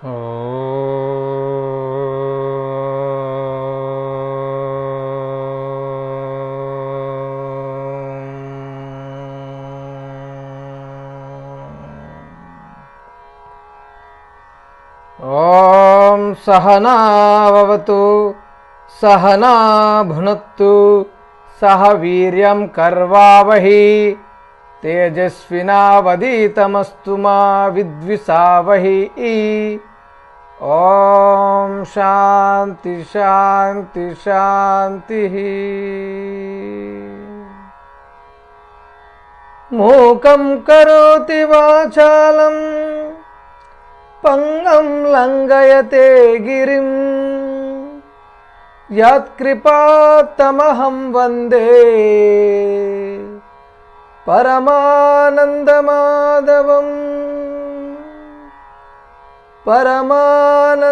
ओम सहना भवतु सहना भुनक्तु सह वीर्यं कर्वावहि तेजस्विनावधीतमस्तु मा विद्विषावहि। ओम शांति शांति शांति। मूकं करोति वाचालं पंगं लंघयते गिरिं यत्कृपातमहं वन्दे परमानन्दमाधवम् परमानन्दमाधवम्।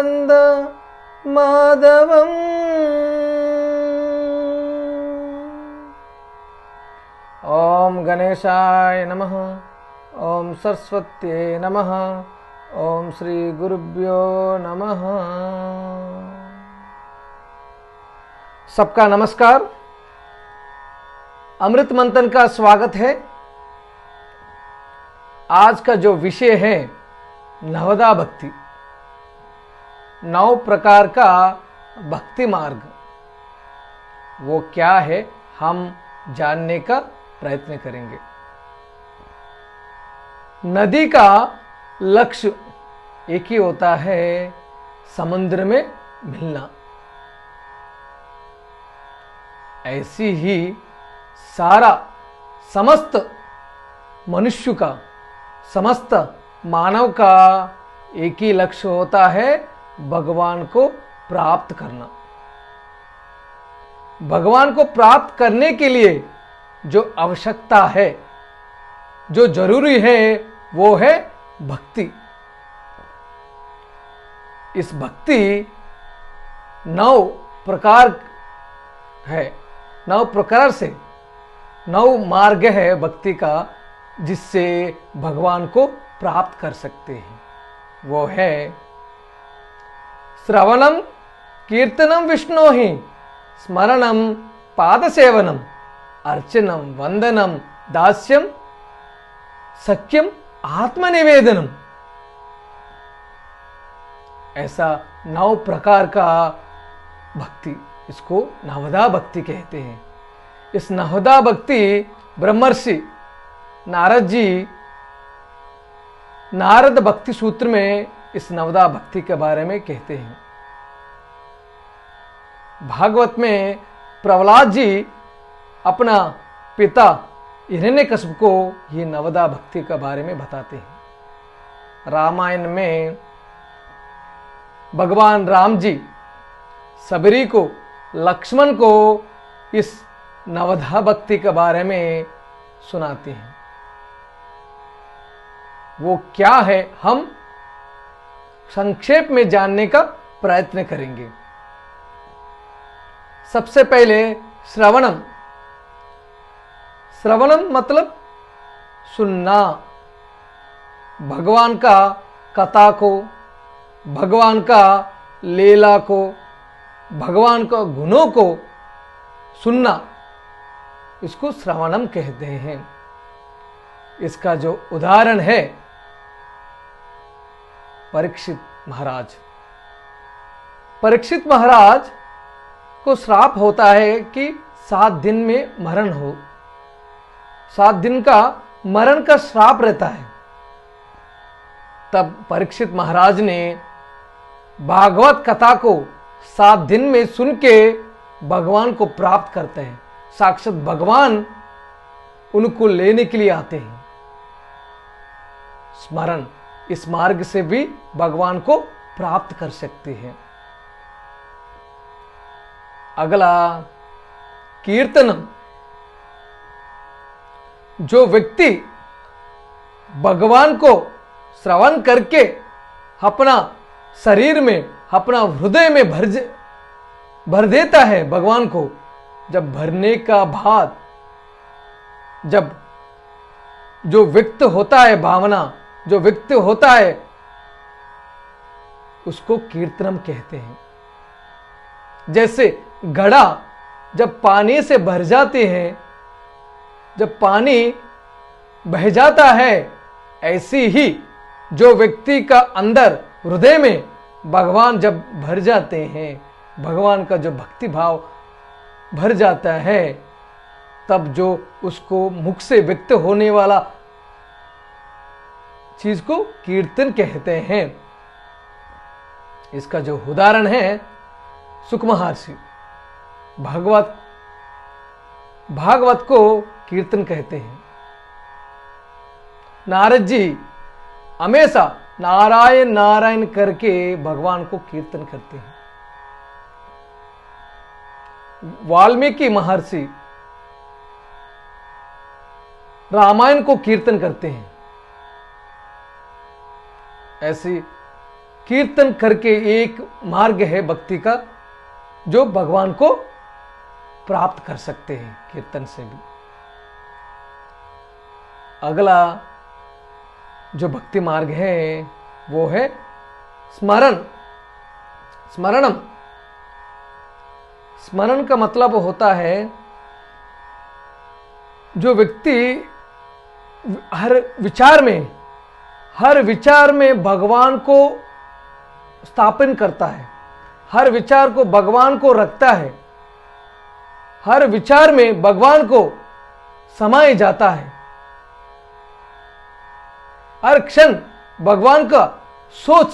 ओम गणेशाय नमः। ओम सरस्वत्यै नमः। ओम श्री गुरुभ्यो नमः। सबका नमस्कार। अमृत मंथन का स्वागत है। आज का जो विषय है नवदा भक्ति, 9 प्रकार का भक्ति मार्ग, वो क्या है हम जानने का प्रयत्न करेंगे। नदी का लक्ष्य एक ही होता है, समुद्र में मिलना। ऐसी ही सारा समस्त मनुष्य का, समस्त मानव का एक ही लक्ष्य होता है, भगवान को प्राप्त करना। भगवान को प्राप्त करने के लिए जो आवश्यकता है, जो जरूरी है, वो है भक्ति। इस भक्ति 9 प्रकार है, 9 प्रकार से 9 मार्ग है भक्ति का, जिससे भगवान को प्राप्त कर सकते हैं। वो है श्रवणम कीर्तनम विष्णोहि, स्मरणम पादसेवनम, अर्चनम वंदनम दास्यम, सख्यम आत्मनिवेदनम। ऐसा 9 प्रकार का भक्ति, इसको नवदा भक्ति कहते हैं। इस नवदा भक्ति ब्रह्मर्षि नारद जी नारद भक्ति सूत्र में इस नवदा भक्ति के बारे में कहते हैं। भागवत में प्रहलाद जी अपना पिता हिरण्यकश्यप को ये नवदा भक्ति के बारे में बताते हैं। रामायण में भगवान राम जी सबरी को, लक्ष्मण को इस नवदा भक्ति के बारे में सुनाते हैं। वो क्या है हम संक्षेप में जानने का प्रयत्न करेंगे। सबसे पहले श्रवणम। श्रवणम मतलब सुनना, भगवान का कथा को, भगवान का लीला को, भगवान का गुणों को सुनना, इसको श्रवणम कहते हैं। इसका जो उदाहरण है परीक्षित महाराज। परीक्षित महाराज को श्राप होता है कि 7 दिन में मरण हो। 7 दिन का मरण का श्राप रहता है। तब परीक्षित महाराज ने भागवत कथा को 7 दिन में सुन के भगवान को प्राप्त करते हैं। साक्षात भगवान उनको लेने के लिए आते हैं। स्मरण, इस मार्ग से भी भगवान को प्राप्त कर सकते हैं। अगला कीर्तनम। जो व्यक्ति भगवान को श्रवण करके अपना शरीर में, अपना हृदय में भर देता है भगवान को, जब भरने का बाद जब जो व्यक्त होता है भावना, जो व्यक्त होता है उसको कीर्तनम कहते हैं। जैसे घड़ा जब पानी से भर जाते हैं, जब पानी बह जाता है, ऐसी ही जो व्यक्ति का अंदर हृदय में भगवान जब भर जाते हैं, भगवान का जो भक्ति भाव भर जाता है, तब जो उसको मुख से व्यक्त होने वाला चीज को कीर्तन कहते हैं। इसका जो उदाहरण है सुक महर्षि, भागवत को कीर्तन कहते हैं। नारद जी हमेशा नारायण नारायण करके भगवान को कीर्तन करते हैं। वाल्मीकि महर्षि रामायण को कीर्तन करते हैं। ऐसी कीर्तन करके एक मार्ग है भक्ति का, जो भगवान को प्राप्त कर सकते हैं कीर्तन से भी। अगला जो भक्ति मार्ग है वो है स्मरणम। स्मरण का मतलब होता है जो व्यक्ति हर विचार में भगवान को स्थापन करता है, हर विचार को भगवान को रखता है, हर विचार में भगवान को समाये जाता है, हर क्षण भगवान का सोच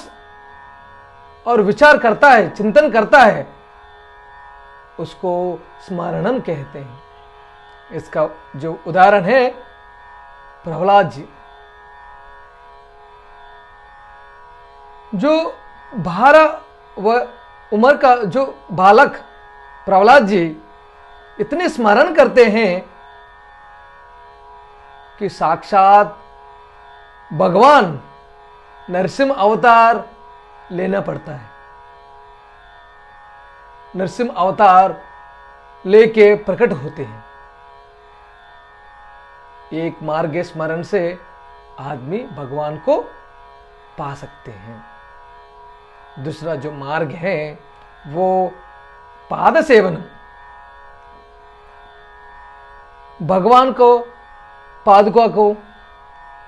और विचार करता है, चिंतन करता है, उसको स्मरणम कहते हैं। इसका जो उदाहरण है प्रहलाद जी, जो 12 उम्र का जो बालक प्रहलाद जी इतने स्मरण करते हैं कि साक्षात भगवान नरसिंह अवतार लेना पड़ता है। नरसिंह अवतार लेके प्रकट होते हैं। एक मार्ग स्मरण से आदमी भगवान को पा सकते हैं। दूसरा जो मार्ग है वो पाद सेवन। भगवान को पादुका को,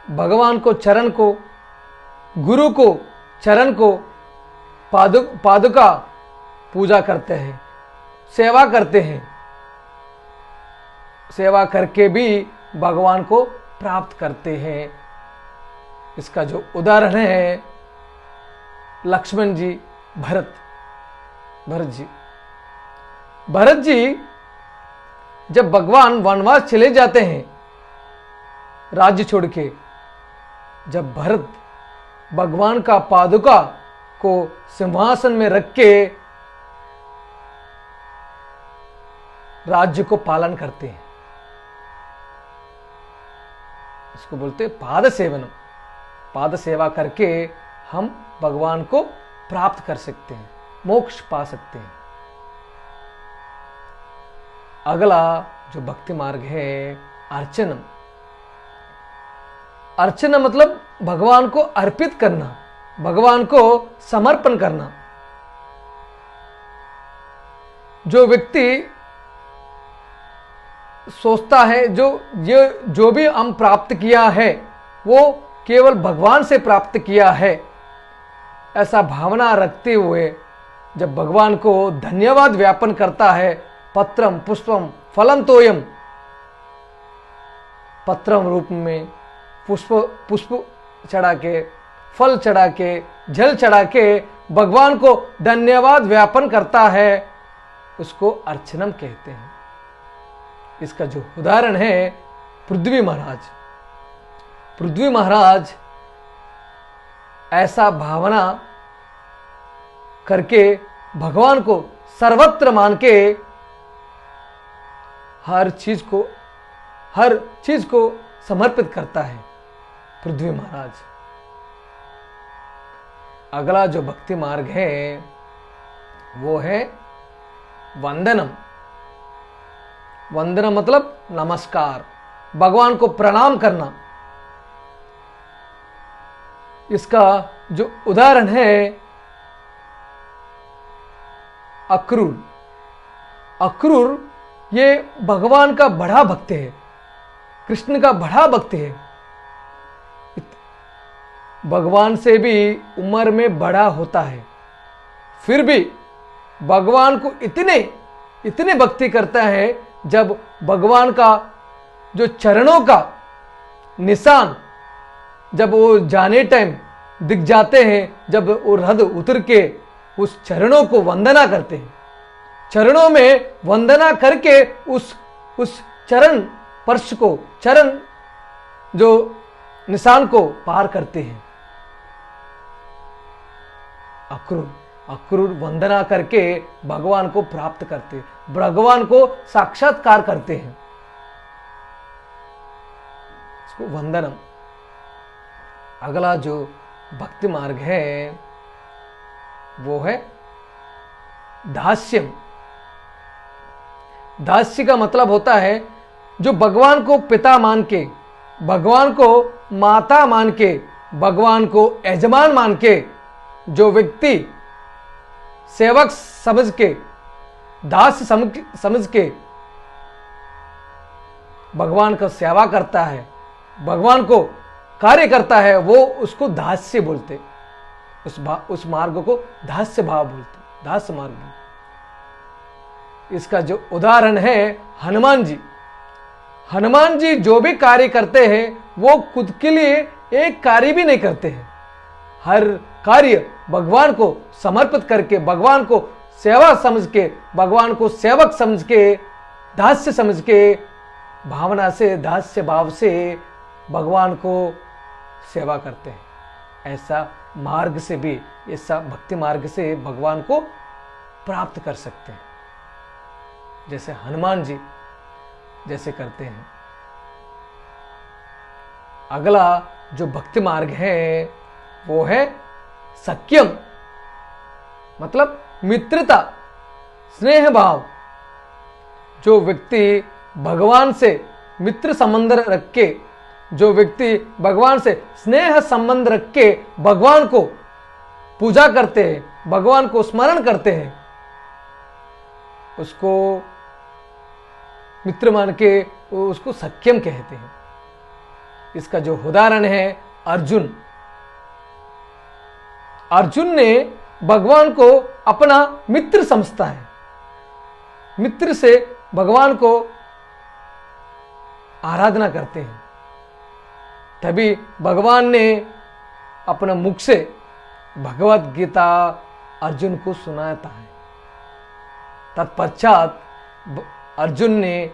भगवान को चरण को, गुरु को चरण को पादुका पूजा करते हैं, सेवा करते हैं। सेवा करके भी भगवान को प्राप्त करते हैं। इसका जो उदाहरण है लक्ष्मण जी, भरत जी जब भगवान वनवास चले जाते हैं राज्य छोड़ के, जब भरत भगवान का पादुका को सिंहासन में रख के राज्य को पालन करते हैं, इसको बोलते हैं पाद सेवन। पाद सेवा करके हम भगवान को प्राप्त कर सकते हैं, मोक्ष पा सकते हैं। अगला जो भक्ति मार्ग है अर्चनम। अर्चना मतलब भगवान को अर्पित करना, भगवान को समर्पण करना। जो व्यक्ति सोचता है जो भी हम प्राप्त किया है वो केवल भगवान से प्राप्त किया है, ऐसा भावना रखते हुए जब भगवान को धन्यवाद ज्ञापन करता है, पत्रम पुष्पम फलम तोयम, पत्रम रूप में पुष्प चढ़ा के, फल चढ़ा के, जल चढ़ा के भगवान को धन्यवाद ज्ञापन करता है, उसको अर्चनम कहते हैं। इसका जो उदाहरण है पृथ्वी महाराज ऐसा भावना करके भगवान को सर्वत्र मान के हर चीज को समर्पित करता है पृथ्वी महाराज। अगला जो भक्ति मार्ग है वो है वंदनम। वंदनम मतलब नमस्कार, भगवान को प्रणाम करना। इसका जो उदाहरण है अक्रूर। अक्रूर ये भगवान का बड़ा भक्त है, कृष्ण का बड़ा भक्त है, भगवान से भी उम्र में बड़ा होता है, फिर भी भगवान को इतने भक्ति करता है। जब भगवान का जो चरणों का निशान जब वो जाने टाइम दिख जाते हैं, जब वो रथ उतर के उस चरणों को वंदना करते हैं, चरणों में वंदना करके उस चरण स्पर्श को, चरण जो निशान को पार करते हैं। अक्रूर वंदना करके भगवान को प्राप्त करते हैं, भगवान को साक्षात्कार करते हैं। इसको वंदनम। अगला जो भक्ति मार्ग है वो है दास्यम। दास्य का मतलब होता है जो भगवान को पिता मान के, भगवान को माता मान के, भगवान को यजमान मान के, जो व्यक्ति सेवक समझ के, दास समझ के भगवान का सेवा करता है, भगवान को कार्य करता है, वो उसको दास्य बोलते, उस मार्ग को दास्य भाव बोलते, दास्य मार्ग बोलते। इसका जो उदाहरण है हनुमान जी। हनुमान जी जो भी कार्य करते हैं वो खुद के लिए एक कार्य भी नहीं करते हैं, हर कार्य भगवान को समर्पित करके, भगवान को सेवा समझ के, भगवान को सेवक समझ के, दास्य समझ के, भावना से, दास्य भाव से भगवान को सेवा करते हैं। ऐसा मार्ग से भी, ऐसा भक्ति मार्ग से भगवान को प्राप्त कर सकते हैं, जैसे हनुमान जी जैसे करते हैं। अगला जो भक्ति मार्ग है वो है सख्यम, मतलब मित्रता, स्नेह भाव। जो व्यक्ति भगवान से मित्र संबंध रख के, जो व्यक्ति भगवान से स्नेह संबंध रख के भगवान को पूजा करते हैं, भगवान को स्मरण करते हैं, उसको मित्र मान के उसको सख्यम कहते हैं। इसका जो उदाहरण है अर्जुन। अर्जुन ने भगवान को अपना मित्र समझता है, मित्र से भगवान को आराधना करते हैं, तभी भगवान ने अपना मुख से भगवत गीता अर्जुन को सुनाता है। तत्पश्चात अर्जुन ने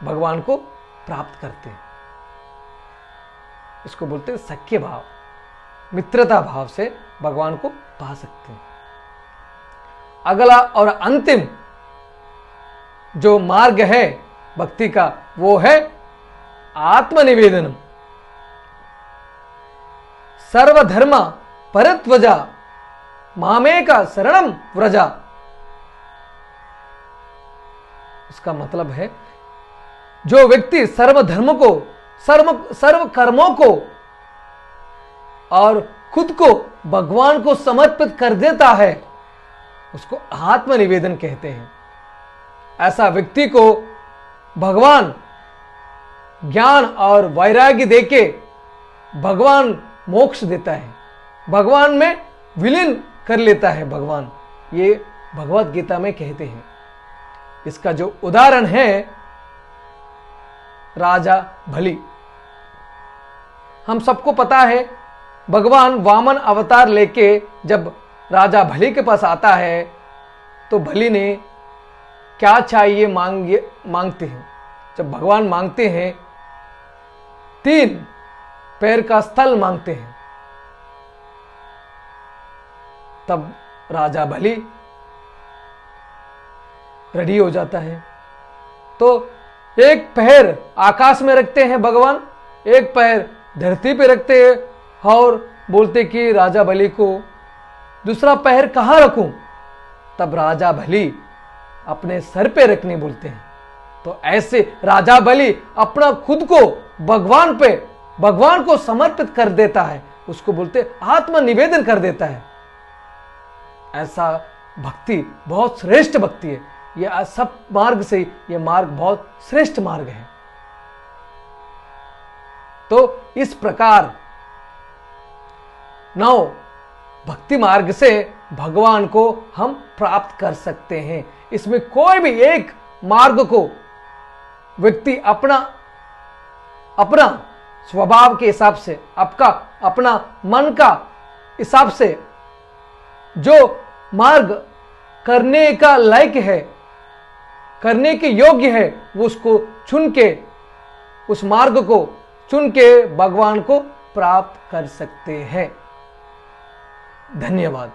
भगवान को प्राप्त करते हैं। इसको बोलते हैं सख्य भाव, मित्रता भाव से भगवान को पा सकते हैं। अगला और अंतिम जो मार्ग है भक्ति का वो है आत्मनिवेदनम। सर्वधर्म परित्यज्य मामेक शरणं व्रज। इसका मतलब है जो व्यक्ति सर्व धर्म को, सर्व कर्मों को और खुद को भगवान को समर्पित कर देता है, उसको आत्मनिवेदन कहते हैं। ऐसा व्यक्ति को भगवान ज्ञान और वैराग्य देके भगवान मोक्ष देता है, भगवान में विलीन कर लेता है भगवान, ये भगवत गीता में कहते हैं। इसका जो उदाहरण है राजा बलि। हम सबको पता है भगवान वामन अवतार लेके जब राजा बलि के पास आता है तो बलि ने क्या चाहिए मांगते हैं। जब भगवान मांगते हैं 3 पैर का स्थल मांगते हैं, तब राजा बलि रेडी हो जाता है। तो एक पैर आकाश में रखते हैं भगवान, एक पैर धरती पे रखते हैं और बोलते कि राजा बलि को दूसरा पैर कहाँ रखूं। तब राजा बलि अपने सर पे रखने बोलते हैं। तो ऐसे राजा बलि अपना खुद को भगवान पे, भगवान को समर्पित कर देता है, उसको बोलते आत्मनिवेदन कर देता है। ऐसा भक्ति बहुत श्रेष्ठ भक्ति है। यह सब मार्ग से यह मार्ग बहुत श्रेष्ठ मार्ग है। तो इस प्रकार नौ भक्ति मार्ग से भगवान को हम प्राप्त कर सकते हैं। इसमें कोई भी एक मार्ग को व्यक्ति अपना अपना स्वभाव के हिसाब से, आपका अपना मन का हिसाब से जो मार्ग करने का लायक है, करने के योग्य है, वो उसको चुन के, उस मार्ग को चुन के भगवान को प्राप्त कर सकते हैं। धन्यवाद।